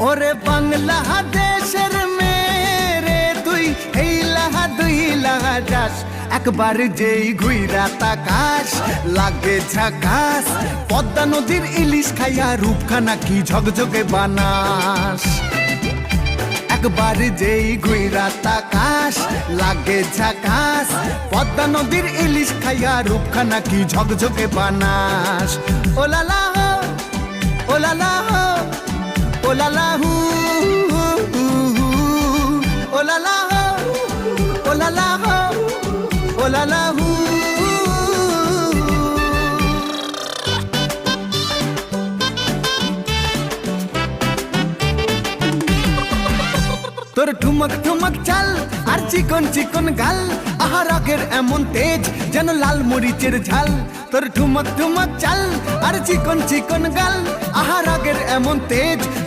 ওরে বাংলাদেশের মেরে তুই এই লাহা দুই লাহা যাস, একবার যেই ঘুইরা তাকাস লাগে ঝাকাস। পদ্মা নদীর ইলিশ খাইয়া রূপখানা কি ঝকঝকে বানাস, একবার যেই ঘুইরা তাকাস লাগে ঝাকাস। পদ্মা নদীর ইলিশ খাইয়া রূপখানা কি ঝকঝকে বানাস। ওলালা হো ওলালা হো ওলালা হু ওলালা হো ওলালা হো ওলালা হু। তোর ঠুমক ঠুমক চাল আর চিকন চিকন গাল, আহা রাগের এমন তেজ যেন লাল মরিচের ঝাল। তোর ঠুমক ঠুমক চাল আর চিকন চিকন গাল, আহা রাগের এমন তেজ